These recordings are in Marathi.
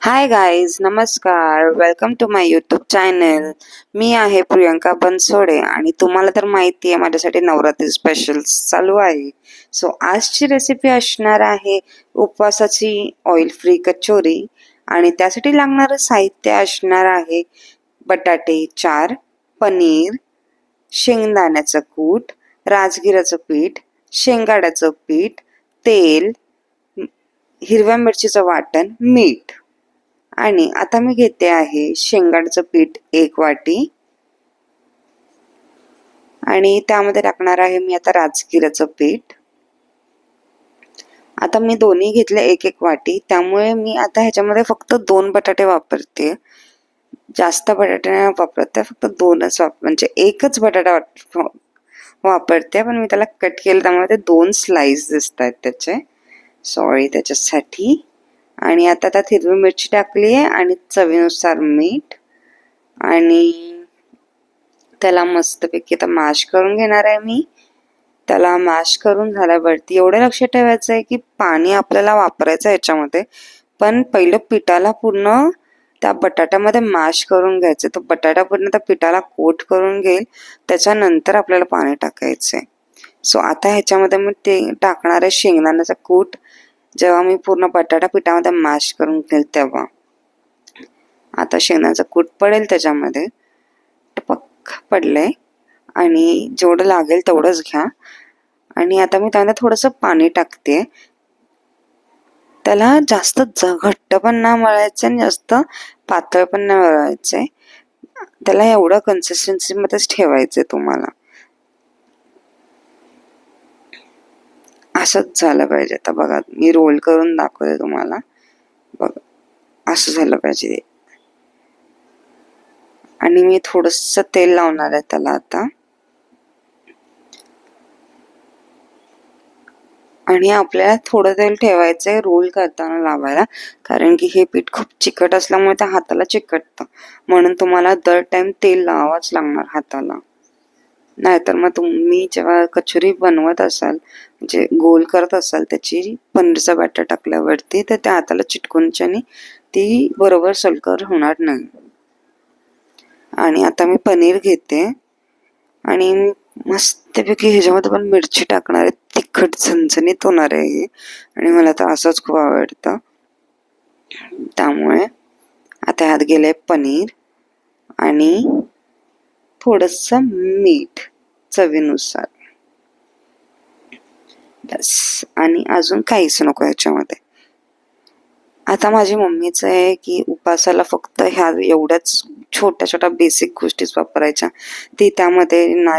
हाय गाईज, नमस्कार. Welcome to my YouTube channel. मी आहे प्रियंका बनसोडे आणि तुम्हाला तर माहिती आहे माझ्यासाठी नवरात्री स्पेशल चालू आहे. सो आजची रेसिपी असणार आहे उपवासाची ऑइल फ्री कचोरी आणि त्यासाठी लागणारं साहित्य असणार आहे बटाटे 4, पनीर, शेंगदाण्याचं कूट, राजगिराचं पीठ, शेंगाड्याचं पीठ, तेल, हिरव्या मिरचीचं वाटण, मीठ. आणि आता मी घेते आहे शेंगाचं पीठ 1 वाटी आणि त्यामध्ये टाकणार आहे मी आता राजगिराचं पीठ. आता मी दोन्ही घेतले 1-1 वाटी, त्यामुळे मी आता ह्याच्यामध्ये फक्त 2 बटाटे वापरते. जास्त बटाटे नाही वापरते, फक्त 2च म्हणजे एकच बटाटा वापरते, पण मी त्याला कट केलं त्यामुळे ते 2 स्लाइस दिसत आहेत त्याचे. सॉरी त्याच्यासाठी. आणि आता त्यात हिरवी मिरची टाकली आहे आणि चवीनुसार मीठ आणि त्याला मस्तपैकी आता मॅश करून घेणार आहे मी. त्याला मॅश करून झाल्यावरती एवढं लक्षात ठेवायचं आहे की पाणी आपल्याला वापरायचं आहे याच्यामध्ये, पण पहिलं पिठाला पूर्ण त्या बटाट्यामध्ये मॅश करून घ्यायचं. तो बटाटा पूर्ण त्या पिठाला कोट करून घेईल, त्याच्यानंतर आपल्याला पाणी टाकायचं आहे. सो आता ह्याच्यामध्ये मी ते टाकणार आहे शेंगदाण्याचा कूट. जेव्हा मी पूर्ण बटाटा पिठामध्ये मॅश करून घेईल तेव्हा आता शेंगदाण्याचा कूट पडेल त्याच्यामध्ये. टपक पडलंय आणि जेवढं लागेल तेवढंच घ्या. आणि आता मी त्यामध्ये थोडंसं पाणी टाकते. त्याला जास्त घट्ट पण नाही मळायचं आणि जास्त पातळ पण नाही मळायचंय. त्याला एवढं कन्सिस्टन्सी मध्येच ठेवायचंय तुम्हाला. असंच झालं पाहिजे. आता बघा मी रोल करून दाखवते तुम्हाला. बघा असं झालं पाहिजे. आणि मी थोडंसं तेल लावणार आहे त्याला आता. आणि आपल्याला थोडं तेल ठेवायचंय रोल करताना लावायला, कारण की हे पीठ खूप चिकट असल्यामुळे त्या हाताला चिकटतं. म्हणून तुम्हाला दर टाइम तेल लावावंच लागणार हाताला. नाहीतर मग तुम्ही जेव्हा कचोरी बनवत असाल, म्हणजे गोल करत असाल त्याची पनीरचा बॅटर टाकल्यावरती, तर त्या हाताला चिटकूनच्याने ती बरोबर सलकर होणार नाही. आणि आता मी पनीर घेते आणि मस्तपैकी ह्याच्यामध्ये पण मिरची टाकणार आहे. तिखट झणझणीत होणार आहे हे आणि मला तर असंच खूप आवडतं. त्यामुळे आता ह्यात गेले पनीर आणि थोडंसं मीठ चवीनुसार. बस. आणि अजून काहीच नको ह्याच्यामध्ये. आता माझी मम्मीचं आहे की उपासाला फक्त ह्या एवढ्याच छोट्या छोट्या बेसिक गोष्टीच वापरायच्या. ती त्यामध्ये ना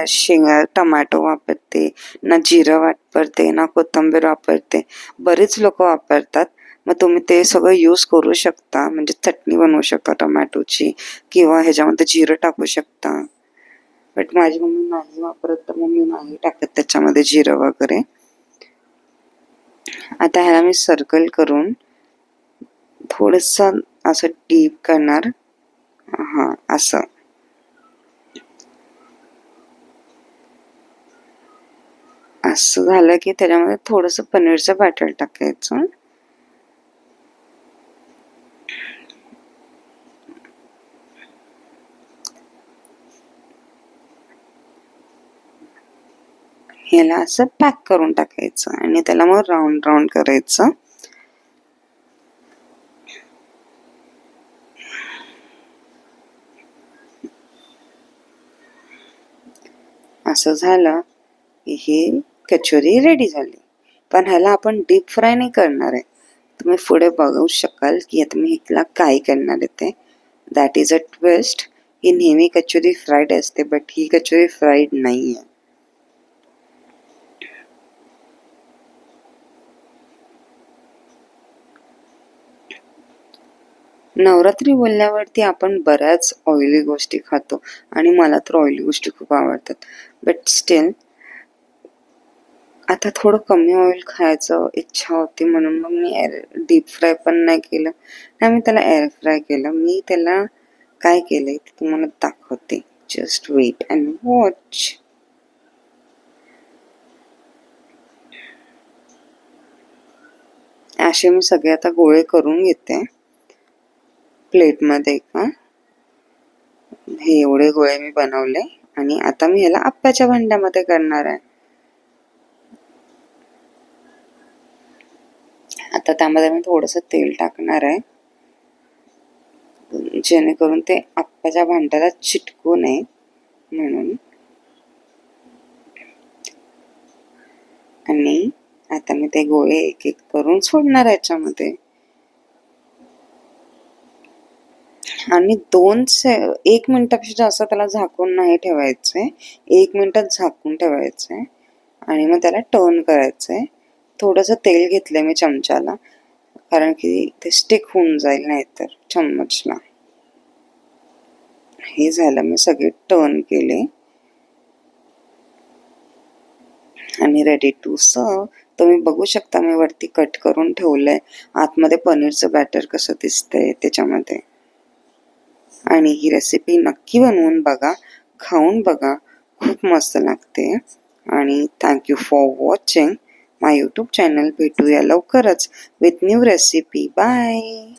टोमॅटो वापरते, ना जिरं वापरते, ना कोथिंबीर वापरते. बरीच लोक वापरतात. मग तुम्ही ते सगळं यूज करू शकता, म्हणजे चटणी बनवू शकता टोमॅटोची किंवा ह्याच्यामध्ये जिरं टाकू शकता. बट माझी मम्मी नाही वापरत, तर मम्मी नाही टाकत त्याच्यामध्ये जिरं वगैरे. आता ह्याला मी सर्कल करून थोडंसं असं डीप करणार. हा असं. असं झालं की त्याच्यामध्ये थोडंसं पनीरचं बॅटर टाकायचं. ह्याला असं पॅक करून टाकायचं आणि त्याला मग राऊंड राऊंड करायचं. असं झालं की ही कचोरी रेडी झाली. पण ह्याला आपण डीप फ्राय नाही करणार आहे. तुम्ही पुढे बघू शकाल की आता मी ह्याला काय करणार आहे ते. That is a twist. ही नेहमी कचोरी फ्राईड असते, बट ही कचोरी फ्राईड नाही आहे. नवरात्री बोलल्यावरती आपण बऱ्याच ऑइली गोष्टी खातो आणि मला तर ऑइली गोष्टी खूप आवडतात. बट स्टील आता थोडं कमी ऑइल खायचं इच्छा होती, म्हणून मग मी डीप फ्राय पण नाही केलं, नाही मी त्याला एअर फ्राय केलं. मी त्याला काय केलंय ते तुम्हाला दाखवते. Just wait and watch. असे मी सगळे आता गोळे करून घेते. प्लेटमध्ये का हे एवढे गोळे मी बनवले आणि आता मी ह्याला आप्प्याच्या भांड्यामध्ये करणार आहे. आता त्यामध्ये मी थोडंसं तेल टाकणार आहे जेणेकरून ते आप्प्याच्या भांड्याला चिटकू नये म्हणून. आणि आता मी ते गोळे एक एक करून सोडणार याच्यामध्ये. आणि 1 मिनिटापेक्षा जास्त त्याला झाकून नाही ठेवायचंय. 1 मिनिटच झाकून ठेवायचंय आणि मग त्याला टर्न करायचंय. थोडंसं तेल घेतलंय मी चमच्याला, कारण की ते स्टिक होऊन जाईल नाहीतर चम्मचला. हे झालं, मी सगळे टर्न केले आणि रेडी टू सर्व. तुम्ही बघू शकता मी वरती कट करून ठेवलंय. आतमध्ये पनीरचं बॅटर कसं दिसतंय त्याच्यामध्ये. आणि ही रेसिपी नक्की बनवून बघा, खाऊन बघा, खूप मस्त लागते. आणि thank you for watching my YouTube channel. भेटूया लवकरच विथ न्यू रेसिपी. बाय.